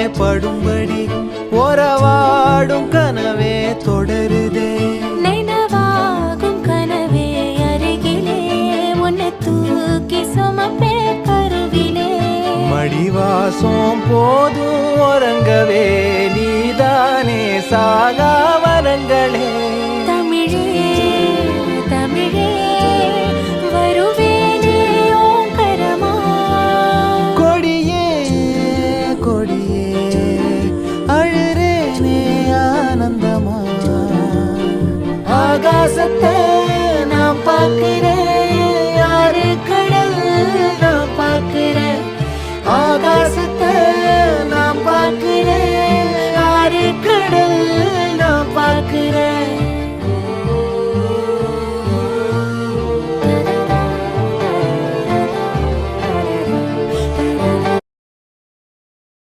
படும்படி உறவாடும் கனவே தொடருதே. நினைவாகும் கனவே அருகிலே உன்னை தூக்கி சுமப்பே கருவிலே. மடிவாசம் போதும் உறங்கவே நீதானே சாகா வரங்களே.